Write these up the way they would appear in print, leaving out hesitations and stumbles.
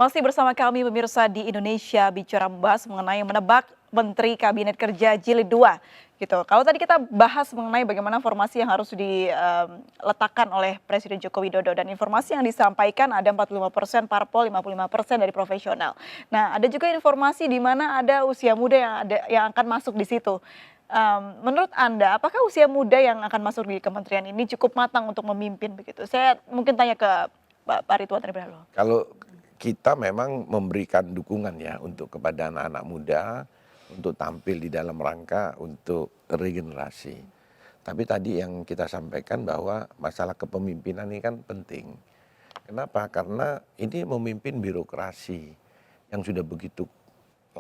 Masih bersama kami pemirsa di Indonesia Bicara membahas mengenai menebak Menteri Kabinet Kerja Jilid 2 gitu. Kalau tadi kita bahas mengenai bagaimana formasi yang harus diletakkan oleh Presiden Joko Widodo dan informasi yang disampaikan ada 45% parpol, 55% dari profesional. Nah, ada juga informasi di mana ada usia muda yang akan masuk di situ. Menurut Anda, apakah usia muda yang akan masuk di kementerian ini cukup matang untuk memimpin begitu? Saya mungkin tanya ke Pak Ridwan terlebih dahulu. Kalau kita memang memberikan dukungan ya untuk kepada anak-anak muda untuk tampil di dalam rangka untuk regenerasi. Tapi tadi yang kita sampaikan bahwa masalah kepemimpinan ini kan penting. Kenapa? Karena ini memimpin birokrasi yang sudah begitu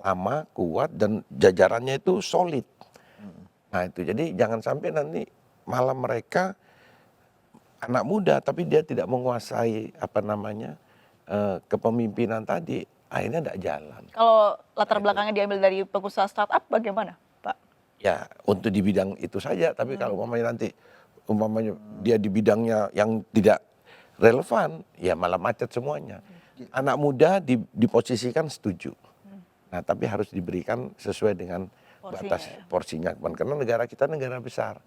lama, kuat dan jajarannya itu solid. Nah itu jadi jangan sampai nanti malah mereka anak muda tapi dia tidak menguasai kepemimpinan tadi, akhirnya tidak jalan. Kalau latar belakangnya diambil dari pengusaha startup bagaimana, Pak? Ya untuk di bidang itu saja, tapi kalau umpamanya dia di bidangnya yang tidak relevan, ya malah macet semuanya. Anak muda diposisikan setuju. Nah tapi harus diberikan sesuai dengan batas porsinya. Karena negara kita negara besar.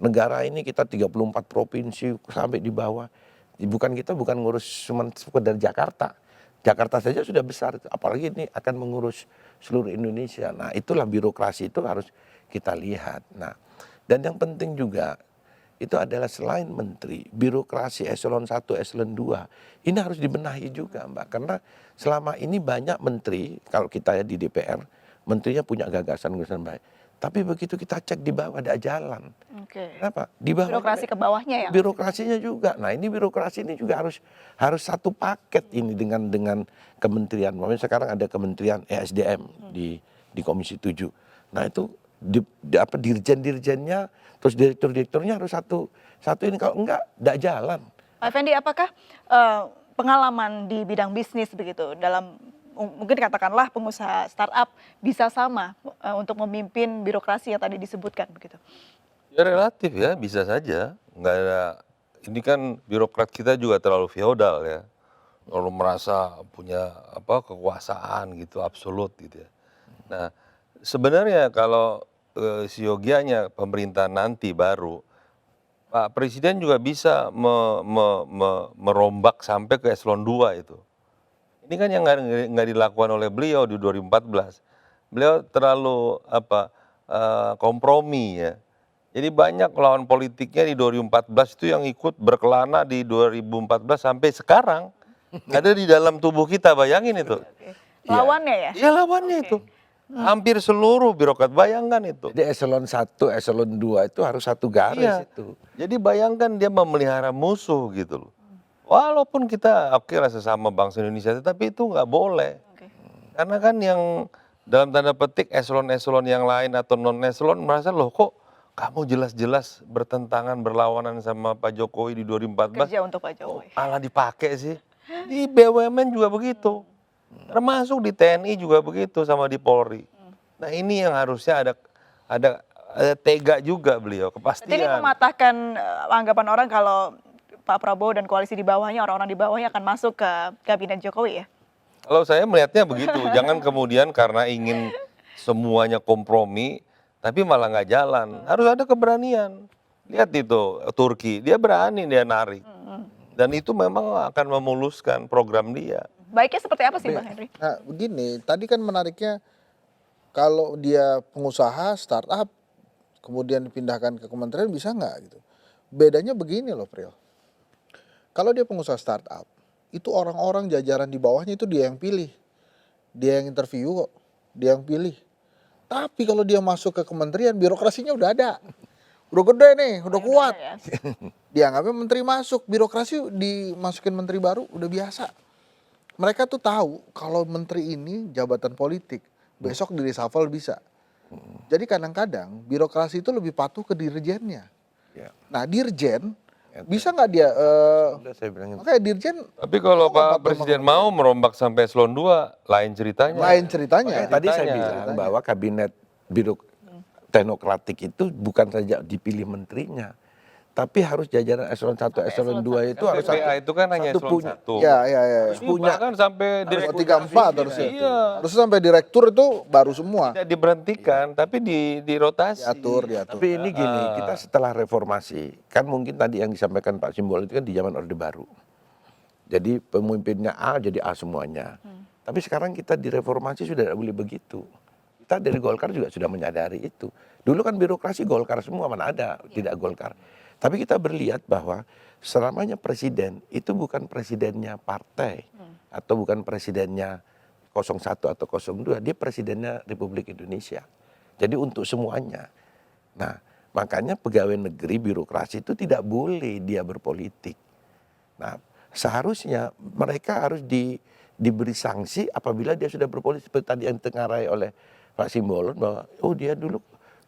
Negara ini kita 34 provinsi sampai di bawah. Bukan ngurus cuma sekedar Jakarta. Jakarta saja sudah besar, apalagi ini akan mengurus seluruh Indonesia. Nah itulah birokrasi itu harus kita lihat. Nah dan yang penting juga itu adalah selain menteri, birokrasi eselon 1, eselon 2 ini harus dibenahi juga Mbak. Karena selama ini banyak menteri, kalau kita ya di DPR, menterinya punya gagasan-gagasan baik. Tapi begitu kita cek di bawah ada jalan. Kenapa? Di bawah birokrasi ke bawahnya ya. Birokrasinya juga. Nah, ini birokrasi ini juga harus satu paket ini dengan kementerian. Makanya sekarang ada kementerian ESDM di Komisi 7. Nah, itu dirjen-dirjennya terus direktur-direkturnya harus satu ini, kalau enggak jalan. Pak Effendi, apakah pengalaman di bidang bisnis begitu dalam mungkin katakanlah pengusaha startup bisa sama untuk memimpin birokrasi yang tadi disebutkan begitu? Ya relatif ya, bisa saja. Nggak ada, ini kan birokrat kita juga terlalu feodal ya. Terlalu merasa punya kekuasaan gitu, absolut gitu ya. Nah, sebenarnya kalau siogianya pemerintahan nanti baru, Pak Presiden juga bisa merombak sampai ke eselon 2 itu. Ini kan yang nggak dilakukan oleh beliau di 2014. Beliau terlalu kompromi ya. Jadi banyak lawan politiknya di 2014 itu yang ikut berkelana di 2014 sampai sekarang ada di dalam tubuh kita, bayangin itu. Lawannya ya? Iya lawannya itu. Hampir seluruh birokrat, bayangkan itu. Jadi eselon 1, eselon 2 itu harus satu garis itu. Jadi bayangkan dia memelihara musuh gitu loh. Walaupun kita oke lah sesama bangsa Indonesia, tapi itu nggak boleh. Karena kan yang dalam tanda petik eselon-eselon yang lain atau non-eselon merasa loh kok kamu jelas-jelas bertentangan, berlawanan sama Pak Jokowi di 2014. Kerja untuk Pak Jokowi. Malah dipakai sih. Di BUMN juga begitu. Termasuk di TNI juga begitu sama di Polri. Nah ini yang harusnya ada tega juga beliau, kepastian. Jadi ini mematahkan anggapan orang kalau Pak Prabowo dan koalisi di bawahnya, orang-orang di bawahnya akan masuk ke kabinet Jokowi ya? Kalau saya melihatnya begitu, jangan kemudian karena ingin semuanya kompromi, tapi malah nggak jalan. Harus ada keberanian. Lihat itu Turki, dia berani dia narik. Dan itu memang akan memuluskan program dia. Baiknya seperti apa sih Bang Henry? Nah begini, tadi kan menariknya kalau dia pengusaha startup, kemudian dipindahkan ke kementerian bisa nggak gitu. Bedanya begini loh Pril. Kalau dia pengusaha startup, itu orang-orang jajaran di bawahnya itu dia yang pilih. Dia yang interview kok, dia yang pilih. Tapi kalau dia masuk ke kementerian, birokrasinya udah ada. Udah gede nih, udah kuat. Ya. Dianggapnya menteri masuk, birokrasi dimasukin menteri baru udah biasa. Mereka tuh tahu kalau menteri ini jabatan politik, besok di reshuffle bisa. Jadi kadang-kadang birokrasi itu lebih patuh ke dirjennya. Nah dirjen bisa nggak dia? Makanya dirjen. Tapi kalau Pak Presiden mau merombak sampai eselon 2, lain ceritanya. Lain ceritanya. Tadi saya bilang bahwa kabinet teknokratik itu bukan saja dipilih menterinya, Tapi harus jajaran eselon 1, Sampai eselon eselon 2 itu Kan harus PPA itu kan hanya eselon punya. 1. Ya, ya, ya. Ini bahkan sampai Dua, direktur. tiga, empat harusnya. Iya. Harusnya sampai direktur itu baru semua. Tidak diberhentikan, tapi dirotasi. Diatur. Tapi ini gini, kita setelah reformasi, kan mungkin tadi yang disampaikan Pak Simbol itu kan di zaman Orde Baru. Jadi pemimpinnya A jadi A semuanya. Tapi sekarang kita direformasi sudah tidak boleh begitu. Kita dari Golkar juga sudah menyadari itu. Dulu kan birokrasi Golkar semua, mana ada tidak Golkar. Tapi kita berlihat bahwa selamanya presiden itu bukan presidennya partai atau bukan presidennya 01 atau 02, dia presidennya Republik Indonesia. Jadi untuk semuanya. Nah, makanya pegawai negeri birokrasi itu tidak boleh dia berpolitik. Nah, seharusnya mereka harus diberi sanksi apabila dia sudah berpolitik, seperti tadi yang ditengarai oleh Pak Simbolon bahwa oh dia dulu.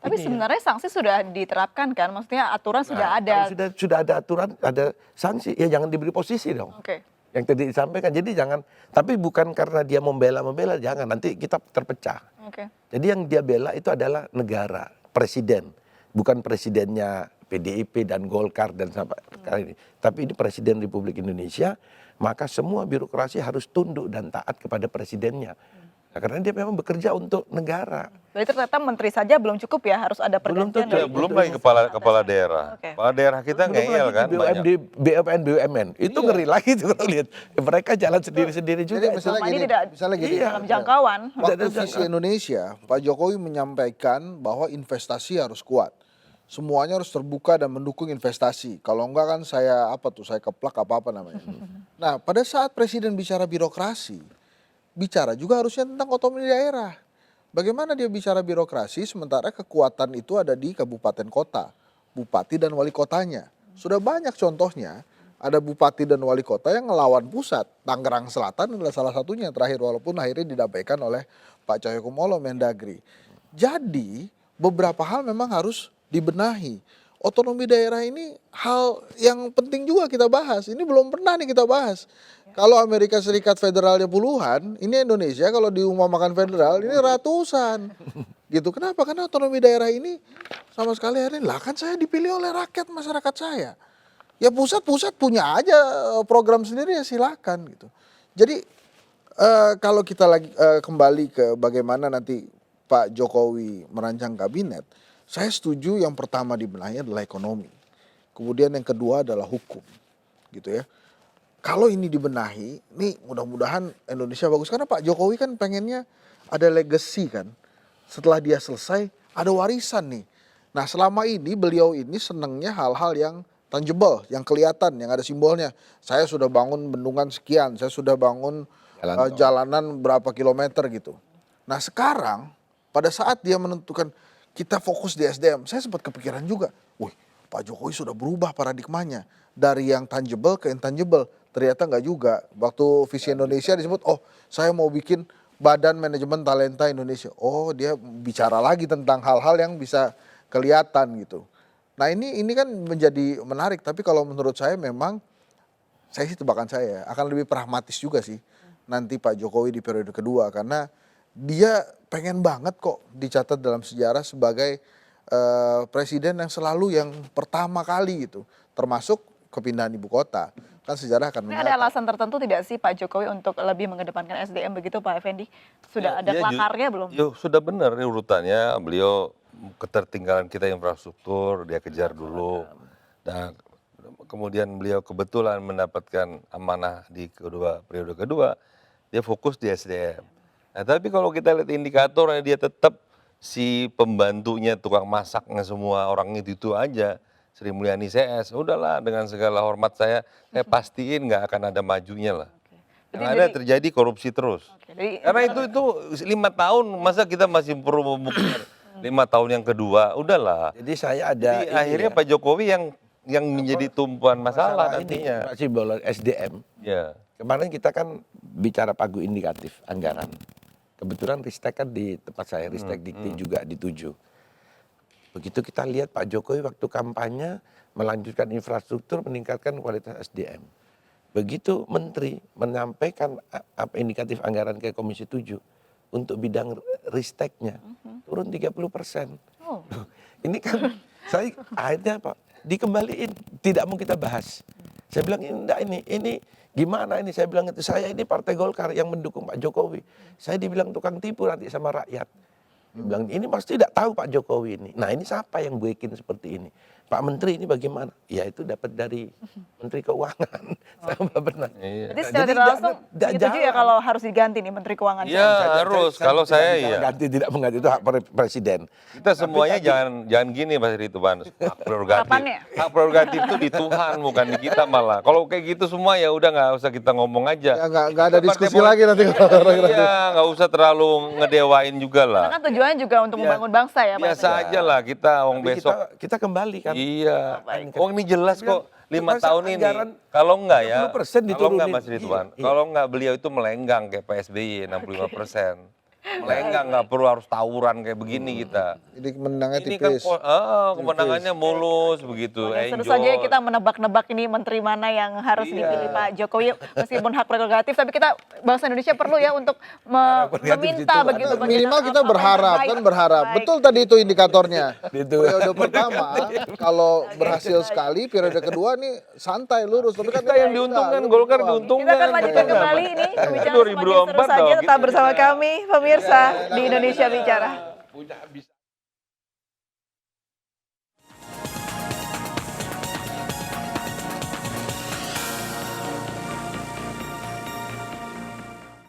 Tapi sebenarnya sanksi sudah diterapkan kan? Maksudnya aturan sudah Nah, ada. kalau sudah ada aturan, ada sanksi, ya jangan diberi posisi dong. Oke. Yang tadi disampaikan, jadi jangan, tapi bukan karena dia membela, jangan, nanti kita terpecah. Oke. Jadi yang dia bela itu adalah negara, presiden, bukan presidennya PDIP dan Golkar dan sampai kali ini. Tapi ini presiden Republik Indonesia, maka semua birokrasi harus tunduk dan taat kepada presidennya. Nah, karena dia memang bekerja untuk negara. Berarti ternyata menteri saja belum cukup ya, harus ada pergantian. Ya, belum lagi kepala daerah. Oke. Kepala daerah kita Belum ngeyel lagi kan di banyak. BUMN, BUMN. Itu ngeri lagi tuh kalau lihat. Mereka jalan sendiri-sendiri Jadi juga. misalnya Selama ini gini, tidak misalnya gini. Iya. dalam jangkauan. Waktu visi Indonesia, Pak Jokowi menyampaikan bahwa investasi harus kuat. Semuanya harus terbuka dan mendukung investasi. Kalau enggak kan saya keplak apa namanya. Nah, pada saat presiden bicara birokrasi, bicara juga harusnya tentang otonomi daerah. Bagaimana dia bicara birokrasi sementara kekuatan itu ada di kabupaten kota, bupati dan wali kotanya. Sudah banyak contohnya, ada bupati dan wali kota yang ngelawan pusat. Tangerang Selatan adalah salah satunya yang terakhir, walaupun akhirnya didamaikan oleh Pak Cahyokumolo Mendagri. Jadi beberapa hal memang harus dibenahi. Otonomi daerah ini hal yang penting juga kita bahas. Ini belum pernah nih kita bahas. Kalau Amerika Serikat federalnya puluhan, ini Indonesia kalau diumpamakan federal ini ratusan. Gitu. Kenapa? Karena otonomi daerah ini sama sekali akhirnya lah kan saya dipilih oleh rakyat masyarakat saya. Ya pusat punya aja program sendiri ya silakan gitu. Jadi kalau kita lagi kembali ke bagaimana nanti Pak Jokowi merancang kabinet, saya setuju yang pertama dibenahi adalah ekonomi. Kemudian yang kedua adalah hukum. Gitu ya. Kalau ini dibenahi, nih mudah-mudahan Indonesia bagus. Karena Pak Jokowi kan pengennya ada legacy kan. Setelah dia selesai, ada warisan nih. Nah selama ini beliau ini senangnya hal-hal yang tangible, yang kelihatan, yang ada simbolnya. Saya sudah bangun bendungan sekian, saya sudah bangun jalanan berapa kilometer gitu. Nah sekarang pada saat dia menentukan kita fokus di SDM, saya sempat kepikiran juga, wih Pak Jokowi sudah berubah paradigmanya dari yang tangible ke intangible. Ternyata nggak juga. Waktu visi Indonesia disebut, oh saya mau bikin Badan Manajemen Talenta Indonesia. Oh dia bicara lagi tentang hal-hal yang bisa kelihatan gitu. Nah ini kan menjadi menarik. Tapi kalau menurut saya memang, saya sih tebakan saya akan lebih pragmatis juga sih nanti Pak Jokowi di periode kedua. Karena dia pengen banget kok dicatat dalam sejarah sebagai presiden yang selalu yang pertama kali gitu. Termasuk kepindahan ibu kota. Kan sejarah akan Ini ada alasan tertentu tidak sih Pak Jokowi untuk lebih mengedepankan SDM begitu Pak Effendi? Sudah ada kelakarnya belum? Ya sudah benar ini urutannya. Beliau ketertinggalan kita infrastruktur dia kejar dulu. Dan kemudian beliau kebetulan mendapatkan amanah di periode kedua, dia fokus di SDM. Nah tapi kalau kita lihat indikatornya dia tetap si pembantunya tukang masaknya semua orang itu aja. Sri Mulyani CS, udahlah dengan segala hormat saya pastiin nggak akan ada majunya lah. Yang ada terjadi korupsi terus. Karena itu 5 tahun, masa kita masih perlu membuktikan 5 tahun yang kedua, udahlah. Jadi saya ada. Jadi akhirnya Pak Jokowi yang menjadi tumpuan masalah nantinya. Masih bola SDM. Ya. Kemarin kita kan bicara pagu indikatif anggaran. Kebetulan Ristek kan di tempat saya, Ristek Dikti juga di 7. Begitu kita lihat Pak Jokowi waktu kampanye melanjutkan infrastruktur, meningkatkan kualitas SDM. Begitu Menteri menyampaikan indikatif anggaran ke Komisi 7 untuk bidang risteknya turun 30%. Oh. Ini kan saya akhirnya Pak dikembaliin, tidak mau kita bahas. Saya bilang enggak, ini gimana ini, saya bilang itu saya ini Partai Golkar yang mendukung Pak Jokowi. Saya dibilang tukang tipu nanti sama rakyat. Dia bilang ini pasti tidak tahu Pak Jokowi ini. Nah ini siapa yang buekin seperti ini? Pak Menteri ini bagaimana? Ya itu dapat dari Menteri Keuangan sama benar. Iya. Jadi secara tidak langsung setuju ya kalau harus diganti nih Menteri Keuangan. Iya harus. Kalau saya tidak iya. ganti, tidak mengganti, itu hak presiden. Kita semuanya jangan gini Mas Ridwan. Hak prerogatif. Harapannya? Hak prerogatif itu di Tuhan bukan di kita malah. Kalau kayak gitu semua ya udah nggak usah kita ngomong aja. Ya nggak ada Kita diskusi partai lagi nanti. Iya, nggak usah terlalu ngedewain juga lah. Karena kan tujuannya juga untuk membangun bangsa ya Pak. Biasa aja lah kita wong Tapi besok. kita kembali kan. Iya. Oh ini jelas kok 5 Masa tahun ini. anggaran Kalau enggak ya, 60% kalau diturunin. enggak Mas Ridwan, Iya. kalau enggak beliau itu melenggang kayak PSBY 65%. Melenggang nggak perlu harus tawuran kayak begini kita. Ini menangnya Ini kan tipis. kemenangannya mulus begitu, Tentu saja enjoy. kita menebak-nebak ini menteri mana yang harus Iya. dipilih Pak Jokowi meskipun hak prerogatif, tapi kita bangsa Indonesia perlu ya untuk meminta itu, begitu. Minimal kita apa yang berharap terbaik. kan berharap. Baik. Betul tadi itu indikatornya. Itu. Periode pertama kalau berhasil sekali, periode kedua nih santai lurus. Tapi kan Kita yang diuntungkan, Golkar diuntungkan. Kita akan lanjutkan betul nggak? kembali ini pembicaraan 2024 semakin seru saja. dong, Tetap gitu. bersama kami pemirsa di Indonesia Bicara. Punya bisa